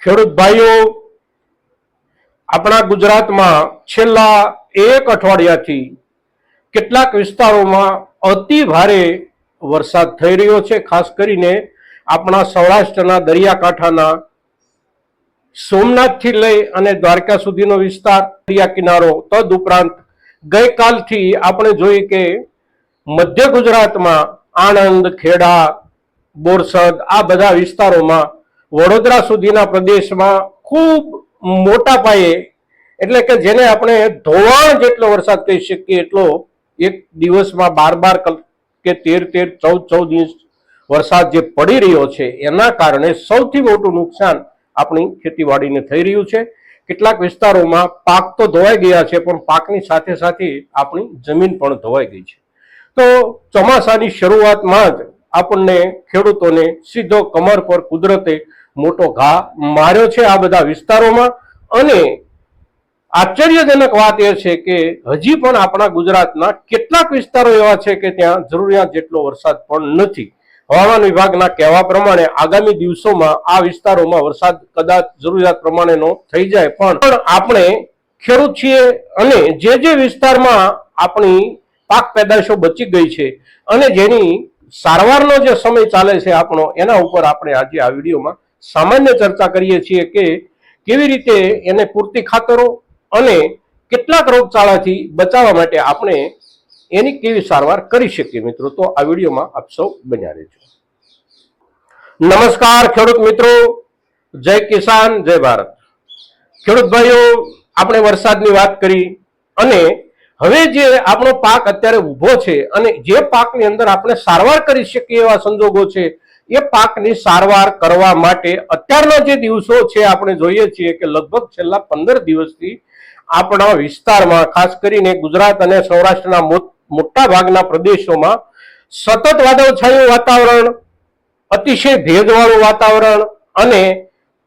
ખેડૂત ભાઈઓ, આપણા ગુજરાતમાં છેલ્લા એક અઠવાડિયાથી કેટલાક વિસ્તારોમાં અતિ ભારે વરસાદ થઈ રહ્યો છે. ખાસ કરીને આપણા સૌરાષ્ટ્રના દરિયાકાંઠાના સોમનાથથી લઈ અને દ્વારકા સુધીનો વિસ્તાર, દરિયા કિનારો, તદ ઉપરાંત ગઈકાલથી આપણે જોઈએ કે મધ્ય ગુજરાતમાં આણંદ, ખેડા, બોરસદ આ બધા વિસ્તારોમાં, વડોદરા સુધીના પ્રદેશમાં ખૂબ મોટા પાયે એટલે કે જેને આપણે ધોવાણ જેટલો વરસાદ કહી શકીએ એટલો એક દિવસમાં 12 કે 13 14 ઇંચ વરસાદ જે પડી રહ્યો છે એના કારણે સૌથી મોટું નુકસાન આપણી ખેતીવાડીને થઈ રહ્યું છે. કેટલાક વિસ્તારોમાં પાક તો ધોવાઈ ગયા છે, પણ પાકની સાથે સાથે આપણી જમીન પણ ધોવાઈ ગઈ છે. તો ચોમાસાની શરૂઆતમાં જ આપણને ખેડૂતોને સીધો કમર પર કુદરતે મોટો ઘા માર્યો છે આ બધા વિસ્તારોમાં. અને આશ્ચર્યજનક વાત એ છે કે હજી પણ આપણા ગુજરાતના કેટલાક વિસ્તારો એવા છે કે ત્યાં જરૂરિયાત જેટલો વરસાદ પણ નથી. હવામાન વિભાગના કહેવા પ્રમાણે આગામી દિવસોમાં આ વિસ્તારોમાં વરસાદ કદાચ જરૂરિયાત પ્રમાણેનો થઈ જાય, પણ આપણે ખેડૂત છીએ અને જે વિસ્તારમાં આપણી પાક પેદાશો બચી ગઈ છે અને જેની સારવારનો જે સમય ચાલે છે આપણો, એના ઉપર આપણે આજે આ વિડીયોમાં સામાન્ય ચર્ચા કરીએ છીએ કે કેવી રીતે એને પૂરતી ખાતરો અને કેટલાક રોગચાળાથી બચાવવા માટે આપણે એની કેવી સારવાર કરી શકીએ. મિત્રો, તો આ વિડીયોમાં આપ સૌ બન્યા રહેજો. નમસ્કાર ખેડૂત મિત્રો, જય કિસાન, જય ભારત. ખેડૂત ભાઈઓ, આપણે વરસાદની વાત કરી અને હવે જે આપણો પાક અત્યારે ઊભો છે અને જે પાકની અંદર આપણે સારવાર કરી શકીએ એવા સંજોગો છે, એ પાકની સારવાર કરવા માટે અત્યારના જે દિવસો છે આપણે જોઈએ છીએ કે લગભગ છેલ્લા 15 દિવસથી આપણા વિસ્તારમાં, ખાસ કરીને ગુજરાત અને સૌરાષ્ટ્રના મોટા ભાગના પ્રદેશોમાં સતત વાદળછાયું વાતાવરણ, અતિશય ભેજવાળું વાતાવરણ અને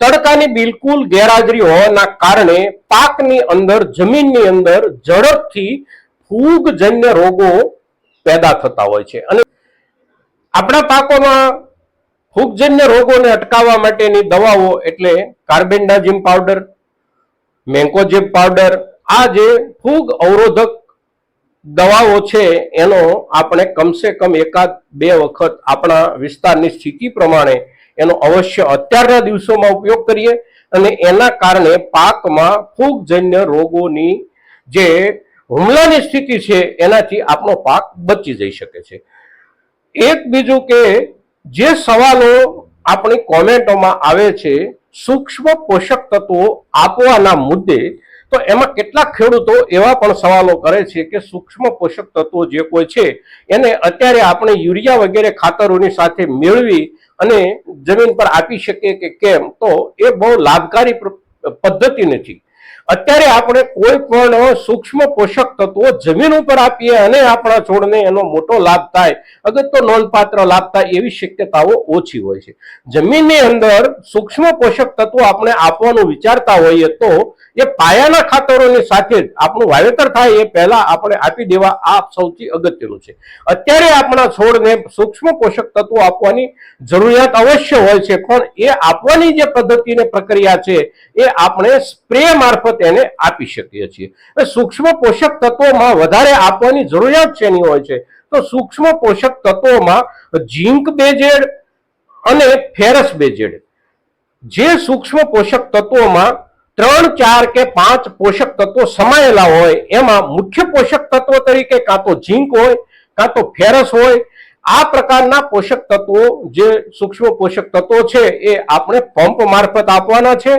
તડકાની બિલકુલ ગેરહાજરી હોવાના કારણે પાકની અંદર, જમીનની અંદર ઝડપથી ફૂગજન્ય રોગો પેદા થતા હોય છે. અને આપણા પાકોમાં ફૂગજન્ય રોગોને અટકાવવા માટેની દવાઓ એટલે કાર્બેન્ડાઝિમ પાવડર, મેન્કોજેબ પાવડર, આ જે ફૂગ અવરોધક દવાઓ છે એનો આપણે કમસે કમ 1-2 વખત આપણા વિસ્તારની સ્થિતિ પ્રમાણે એનો અવશ્ય અત્યારના દિવસોમાં ઉપયોગ કરીએ અને એના કારણે પાકમાં ફૂગજન્ય રોગોની જે હુમલાની સ્થિતિ છે એનાથી આપણો પાક બચી જઈ શકે છે. એક બીજું કે જે સવાલો આપણી કોમેન્ટોમાં આવે છે સૂક્ષ્મ પોષક તત્વો આપવાના મુદ્દે, તો એમાં કેટલાક ખેડૂતો એવા પણ સવાલો કરે છે કે સૂક્ષ્મ પોષક તત્વો જે કોઈ છે એને અત્યારે આપણે યુરિયા વગેરે ખાતરોની સાથે મેળવી અને જમીન પર આપી શકીએ કે કેમ, તો એ બહુ લાભકારી પદ્ધતિ નથી. અત્યારે આપણે કોઈ પણ સૂક્ષ્મ પોષક તત્વો જમીન ઉપર આપીએ અને આપણા છોડને એનો મોટો લાભ થાય, અગર તો નોંધપાત્ર લાભ થાય એવી શક્યતાઓ ઓછી હોય છે. જમીનની અંદર સૂક્ષ્મ પોષક તત્વો આપણે આપવાનું વિચારતા હોઈએ તો એ પાયાના ખાતરોની સાથે જ આપણું વાવેતર થાય એ પહેલા આપણે આપી દેવા, આ સૌથી અગત્યનું છે. અત્યારે આપણા છોડને સૂક્ષ્મ પોષક તત્વો આપવાની જરૂરિયાત અવશ્ય હોય છે, પણ એ આપવાની જે પદ્ધતિ અને પ્રક્રિયા છે એ આપણે સ્પ્રે મારફત એને આપી શકીએ છીએ. સૂક્ષ્મ પોષક તત્વોમાં વધારે આપવાની જરૂરિયાત શેની હોય છે, તો સૂક્ષ્મ પોષક તત્વોમાં ઝીંક બેઝેડ અને ફેરસ બેઝેડ, જે સૂક્ષ્મ પોષક તત્વોમાં 3, 4 કે 5 પોષક તત્વો સમાયેલા હોય, એમાં મુખ્ય પોષક તત્વો તરીકે કાં તો ઝીંક હોય કાં તો ફેરસ હોય. આ પ્રકારના પોષક તત્વો જે સૂક્ષ્મ પોષક તત્વો છે એ આપણે પંપ મારફત આપવાના છે.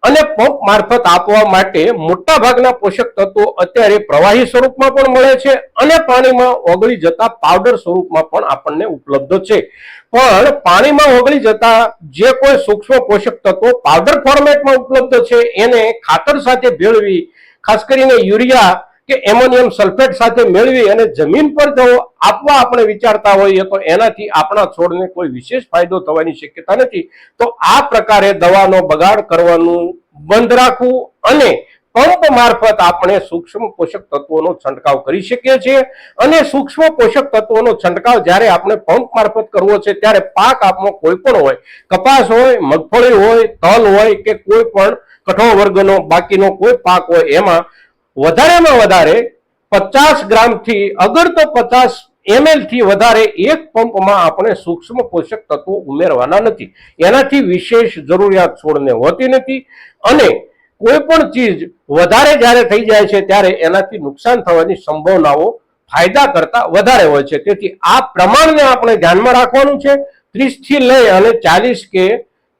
અને પંપ મારફત આપવા માટે મોટા ભાગના પોષક તત્વો અત્યારે પ્રવાહી સ્વરૂપમાં પણ મળે છે અને પાણીમાં ઓગળી જતા પાવડર સ્વરૂપમાં પણ આપણને ઉપલબ્ધ છે. પણ પાણીમાં ઓગળી જતા જે કોઈ સૂક્ષ્મ પોષક તત્વો પાવડર ફોર્મેટમાં ઉપલબ્ધ છે એને ખાતર સાથે ભેળવી, ખાસ કરીને યુરિયા કે એમોનિયમ સલ્ફેટ સાથે મેળવી અને જમીન પર જો આપવા આપણે વિચારતા હોઈએ તો એનાથી આપણા છોડને કોઈ વિશેષ ફાયદો થવાની શક્યતા નથી. તો આ પ્રકારે દવાનો બગાડ કરવાનું બંધ રાખવું અને પંપ મારફત આપણે સૂક્ષ્મ પોષક તત્વોનો છંટકાવ કરી શકીએ છીએ અને સૂક્ષ્મ પોષક તત્વોનો છંટકાવ જ્યારે આપણે પંપ મારફત કરવો છે ત્યારે પાક આપણો કોઈ પણ હોય, કપાસ હોય, મગફળી હોય, તલ હોય કે કોઈ પણ કઠોળ વર્ગનો બાકીનો કોઈ પાક હોય, એમાં વધારેમાં વધારે 50 ગ્રામથી અગર તો 50 ml થી વધારે એક પંપમાં આપણે સૂક્ષ્મ પોષક તત્વો ઉમેરવાના નથી. એનાથી વિશેષ જરૂરિયાત છોડને હોતી નથી અને કોઈ પણ ચીજ વધારે જ્યારે થઈ જાય છે ત્યારે એનાથી નુકસાન થવાની સંભાવનાઓ ફાયદા કરતા વધારે હોય છે. તેથી આ પ્રમાણને આપણે ધ્યાનમાં રાખવાનું છે. 30 થી લઈ અને 40 કે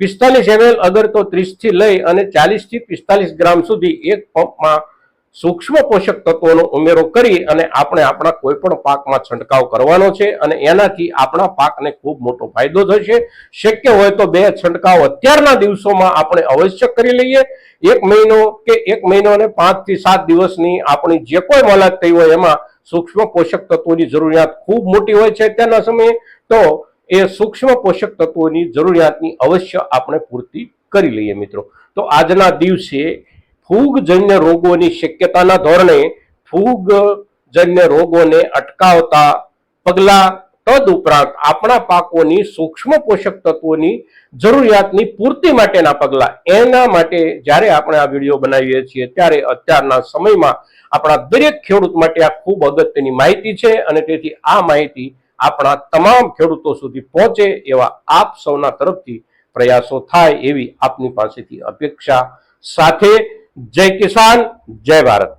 45 ml અગર તો 30 થી લઈ અને 40 થી 45 ગ્રામ સુધી એક પંપમાં સૂક્ષ્મ પોષક તત્વોનો ઉમેરો કરી અને આપણે આપણા કોઈ પણ પાકમાં છંટકાવ કરવાનો છે અને એનાથી આપણા પાકને ખૂબ મોટો ફાયદો થશે. શક્ય હોય તો 2 છંટકાવ અત્યારના દિવસોમાં આપણે અવશ્ય કરી લઈએ. 1 મહિનો કે 1 મહિનો અને 5 થી 7 દિવસની આપણી જે કોઈ મોલાદ થઈ હોય એમાં સૂક્ષ્મ પોષક તત્વોની જરૂરિયાત ખૂબ મોટી હોય છે અત્યારના સમયે, તો એ સૂક્ષ્મ પોષક તત્વોની જરૂરિયાતની અવશ્ય આપણે પૂર્તિ કરી લઈએ મિત્રો. તો આજના દિવસે ફૂગજન્ય રોગોની શક્યતાના ધોરણે ફૂગજન્ય રોગોને અટકાવતા પગલાં તદુપરાંત આપણા પાકોની સૂક્ષ્મ પોષક તત્વોની જરૂરિયાતની પૂર્તિ માટેના પગલાં, એના માટે જ્યારે આપણે આ વિડીયો બનાવીએ છીએ ત્યારે અત્યારના સમયમાં આપણા દરેક ખેડૂત માટે આ ખૂબ અગત્યની માહિતી છે અને તેથી આ માહિતી આપણા તમામ ખેડૂતો સુધી પહોંચે એવા આપ સૌના તરફથી પ્રયાસો થાય એવી આપની પાસેથી અપેક્ષા સાથે જય કિસાન, જય ભારત.